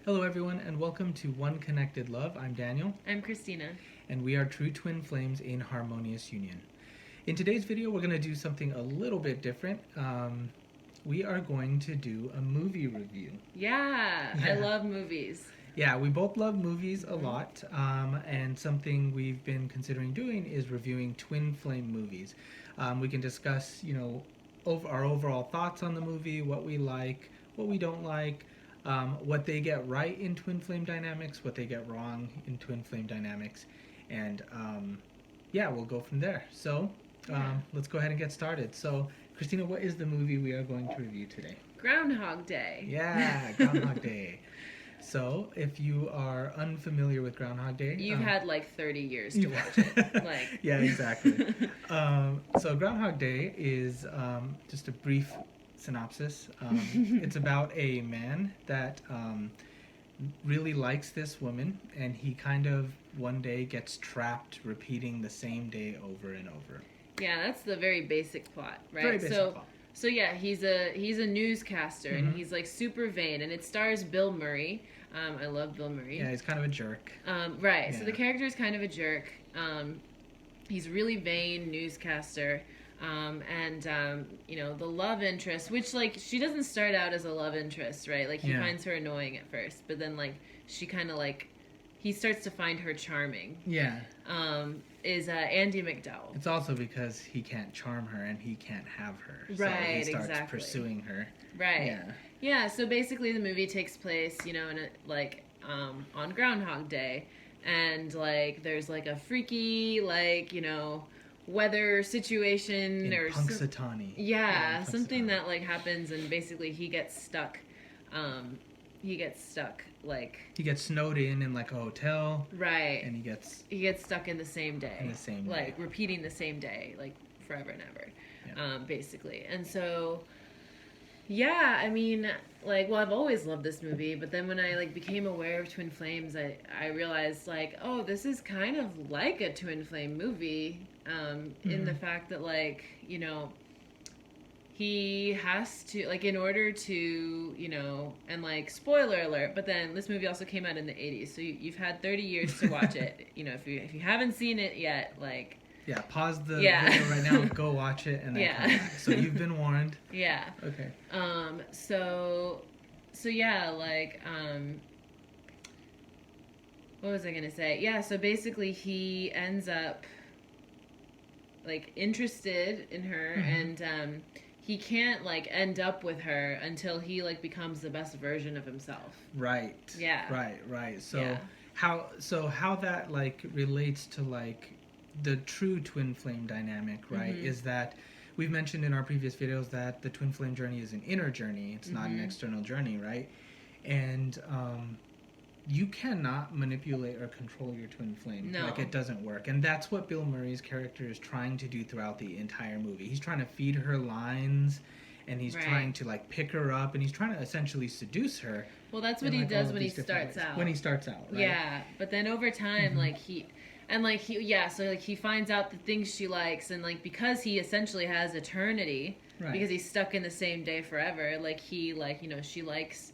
Hello, everyone, and welcome to One Connected Love. I'm Daniel, I'm Christina. and we are true twin flames in harmonious union. In today's video, we're going to do something a little bit different. We are going to do a movie review. Yeah, I love movies. Yeah, we both love movies a lot, and something we've been considering doing is reviewing twin flame movies. We can discuss, our overall thoughts on the movie, what we like, what we don't like, what they get right in twin flame dynamics, what they get wrong in twin flame dynamics, and we'll go from there. So let's go ahead and get started. So, Christina, what is the movie we are going to review today? Groundhog Day. Yeah, Groundhog Day. So, if you are unfamiliar with Groundhog Day, you've had like 30 years to watch it. Yeah, exactly. So, Groundhog Day is just a brief synopsis. It's about a man that really likes this woman, and he kind of one day gets trapped repeating the same day over and over. Yeah, that's the very basic plot, right? Very basic plot. So yeah, he's a newscaster, and he's like super vain, and it stars Bill Murray. I love Bill Murray. Yeah, he's kind of a jerk. Right. Yeah. So the character is kind of a jerk. He's really vain newscaster. The love interest, which like she doesn't start out as a love interest, right? Like he finds her annoying at first, but then like she kind of like he starts to find her charming. Yeah. Is Andie MacDowell. It's also because he can't charm her and he can't have her. Right, so he starts pursuing her. Right. Yeah. Yeah, so basically the movie takes place, on Groundhog Day, and like there's like a freaky weather situation in Punxsutawney. Yeah, something that like happens, and basically he gets stuck he gets snowed in like a hotel. Right. And he gets stuck in the same day. In the same day. Like repeating the same day, like forever and ever. Basically. And so yeah, I mean, I've always loved this movie, but then when I like became aware of twin flames, I realized like, oh, this is kind of like a twin flame movie, in the fact that he has to, like, in order to, and like spoiler alert, but then this movie also came out in the 80s, so you've had 30 years to watch it. If you haven't seen it yet, like, yeah, pause the video right now, go watch it, and then come back. So you've been warned. Yeah. Okay. So yeah, what was I gonna say? Yeah, so basically he ends up like interested in her, and he can't like end up with her until he like becomes the best version of himself. Right. Yeah. Right. So how that like relates to like the true twin flame dynamic, right, is that we've mentioned in our previous videos that the twin flame journey is an inner journey. It's not an external journey, right? And you cannot manipulate or control your twin flame. No. Like, it doesn't work. And that's what Bill Murray's character is trying to do throughout the entire movie. He's trying to feed her lines, and he's trying to like pick her up, and he's trying to essentially seduce her. Well, that's what he does when he starts out. When he starts out, right? Yeah, but then over time, so like he finds out the things she likes, and like because he essentially has eternity, because he's stuck in the same day forever, like he she likes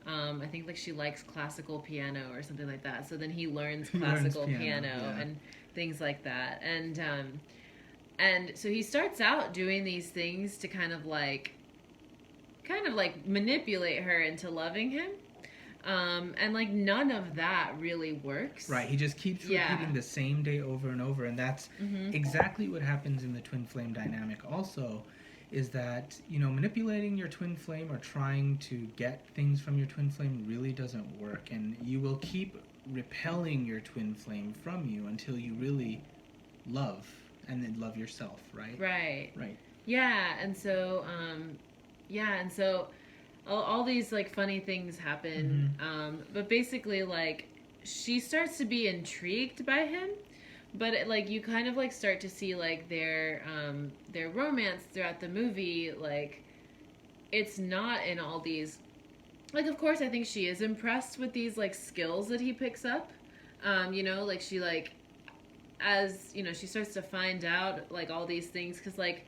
I think like she likes classical piano or something like that, so then he learns classical piano and things like that, and so he starts out doing these things to kind of like manipulate her into loving him. And like none of that really works. Right, he just keeps repeating the same day over and over, and that's exactly what happens in the twin flame dynamic also, is that, manipulating your twin flame or trying to get things from your twin flame really doesn't work, and you will keep repelling your twin flame from you until you really love, and then love yourself, right? Right. Right. Yeah, and so, all these like funny things happen, but basically like she starts to be intrigued by him, but like you kind of like start to see like their romance throughout the movie. Like it's not in all these, like, of course I think she is impressed with these like skills that he picks up, like she like, as she starts to find out like all these things, because like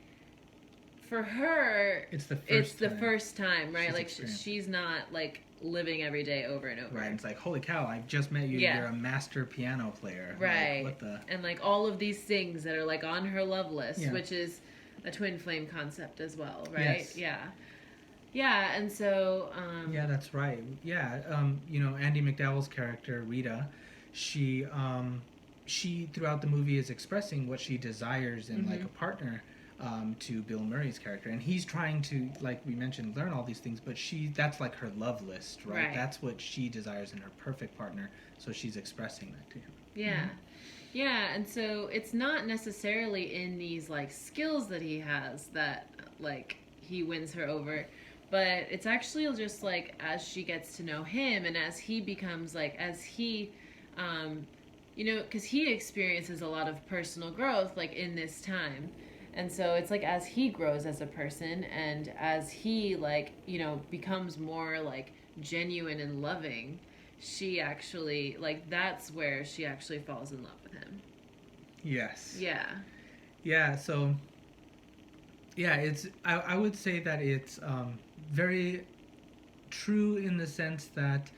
for her, it's the first time, right? Like she's not like living every day over and over. Right, and it's like, holy cow, I've just met you. You're a master piano player. Right. Like, what the... And like all of these things that are like on her love list, Yeah. which is a twin flame concept as well, right? Yes. Yeah. Yeah, and so yeah, that's right. Yeah, you know, Andie MacDowell's character Rita, she throughout the movie is expressing what she desires in like a partner, to Bill Murray's character, and he's trying to, like we mentioned, learn all these things, but that's like her love list, right? That's what she desires in her perfect partner, so she's expressing that to him. Yeah. Yeah, and so it's not necessarily in these like skills that he has that like he wins her over, but it's actually just like as she gets to know him and as he becomes like, as he you know, because he experiences a lot of personal growth like in this time, and so it's like as he grows as a person and as he like, you know, becomes more like genuine and loving, she actually like, that's where she actually falls in love with him. Yes. Yeah. So yeah, it's I would say that it's very true in the sense that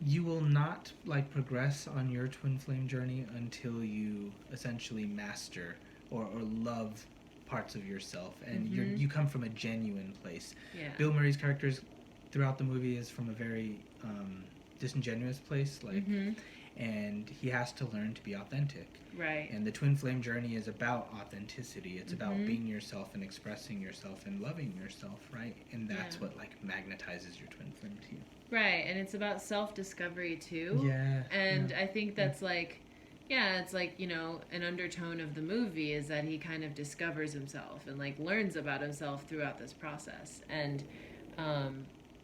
you will not like progress on your twin flame journey until you essentially master or love parts of yourself, and you come from a genuine place. Yeah. Bill Murray's characters throughout the movie is from a very disingenuous place, like, and he has to learn to be authentic. Right. And the twin flame journey is about authenticity. It's about being yourself and expressing yourself and loving yourself, right? And that's what like magnetizes your twin flame to you. Right, and it's about self-discovery too. Yeah. And I think that's like, yeah, it's like, you know, an undertone of the movie is that he kind of discovers himself and like learns about himself throughout this process. And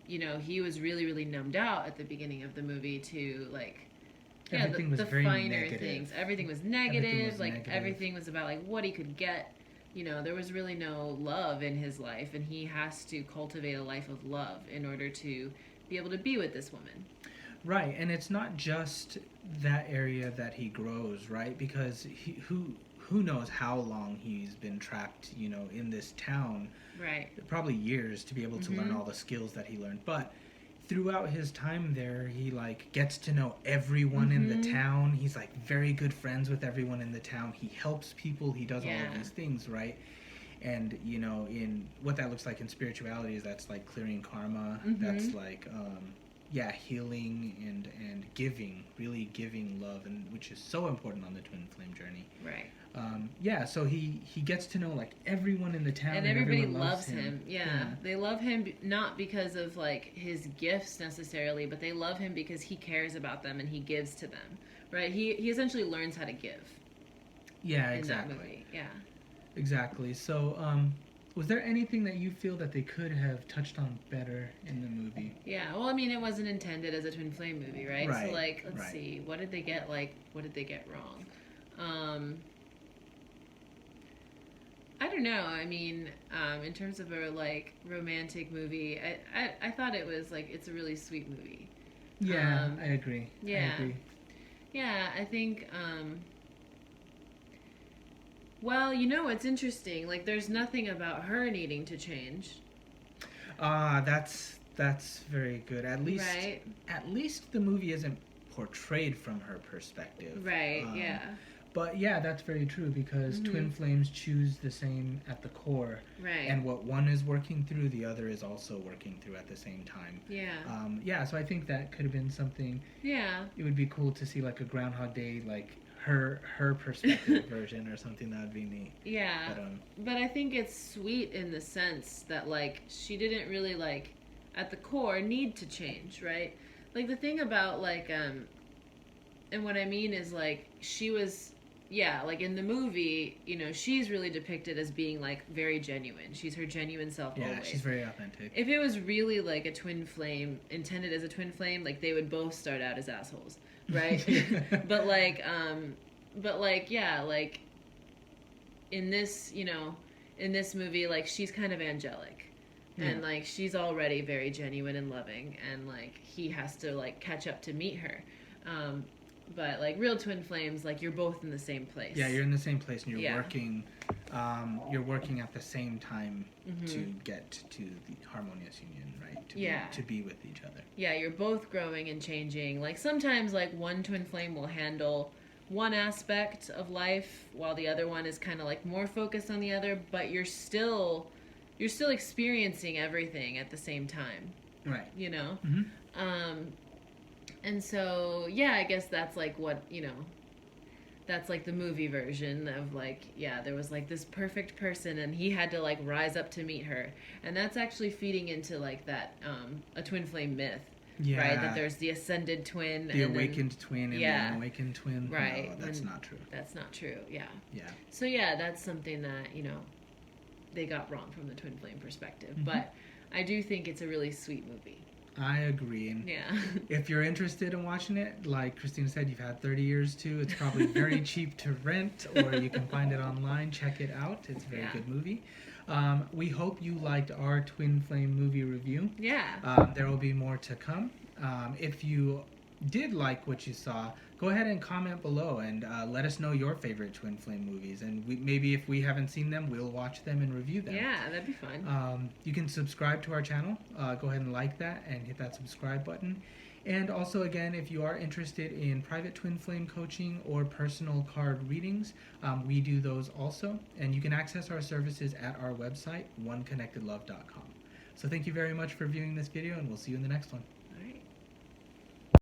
you know, he was really, really numbed out at the beginning of the movie to like, yeah, everything was the very finer negative. things. Everything was negative. Negative. Everything was about like what he could get. You know, there was really no love in his life, and he has to cultivate a life of love in order to be able to be with this woman. Right, and it's not just that area that he grows, right? Because who knows how long he's been trapped, you know, in this town. Right. Probably years to be able to learn all the skills that he learned. But throughout his time there, he like gets to know everyone in the town. He's like very good friends with everyone in the town. He helps people. He does all of these things, right? And you know, in what that looks like in spirituality is that's like clearing karma. That's like healing and giving, really giving love, and which is so important on the twin flame journey. Right. So he gets to know like everyone in the town, and everybody loves him. Yeah. They love him not because of like his gifts necessarily, but they love him because he cares about them and he gives to them. Right? He essentially learns how to give. Yeah, exactly. In that movie. Yeah. Exactly. So, was there anything that you feel that they could have touched on better in the movie? Yeah. Well, I mean, it wasn't intended as a twin flame movie, right? Right. So, like, let's see. What did they get wrong? I don't know. I mean, in terms of a like romantic movie, I thought it was like, it's a really sweet movie. Yeah, I agree. Yeah. I agree. Yeah, I think. Well, you know, it's interesting. Like, there's nothing about her needing to change. That's very good. At least the movie isn't portrayed from her perspective. Right. Yeah. But yeah, that's very true because twin flames choose the same at the core. Right. And what one is working through, the other is also working through at the same time. Yeah. So I think that could have been something. Yeah. It would be cool to see like a Groundhog Day, like her perspective version or something. That would be neat. Yeah. But I think it's sweet in the sense that like she didn't really like at the core need to change, right? Like the thing about like and what I mean is like she was. Yeah, like in the movie, you know, she's really depicted as being like very genuine. She's her genuine self always. Yeah, she's very authentic. If it was really like a twin flame, intended as a twin flame, like they would both start out as assholes, right? but like yeah, like in this, you know, in this movie, like she's kind of angelic. And like she's already very genuine and loving, and like he has to like catch up to meet her. But like real twin flames, like you're both in the same place. Yeah, you're in the same place, and you're working. You're working at the same time to get to the harmonious union, right? to be with each other. Yeah, you're both growing and changing. Like sometimes like one twin flame will handle one aspect of life while the other one is kind of like more focused on the other, but you're still experiencing everything at the same time. Right. You know? Mm-hmm. And so, yeah, I guess that's like what, that's like the movie version of like, yeah, there was like this perfect person and he had to like rise up to meet her. And that's actually feeding into like that, a twin flame myth. Yeah. Right? That there's the ascended twin. The awakened twin and the unawakened twin. Right. No, that's not true. That's not true, yeah. Yeah. So, yeah, that's something that, they got wrong from the twin flame perspective. Mm-hmm. But I do think it's a really sweet movie. I agree. And yeah. If you're interested in watching it, like Christina said, you've had 30 years to. It's probably very cheap to rent, or you can find it online. Check it out. It's a very good movie. We hope you liked our Twin Flame movie review. Yeah. There will be more to come. If you did like what you saw, go ahead and comment below and let us know your favorite Twin Flame movies. And maybe if we haven't seen them, we'll watch them and review them. Yeah, that'd be fun. You can subscribe to our channel. Go ahead and like that and hit that subscribe button. And also, again, if you are interested in private Twin Flame coaching or personal card readings, we do those also. And you can access our services at our website, oneconnectedlove.com. So thank you very much for viewing this video, and we'll see you in the next one.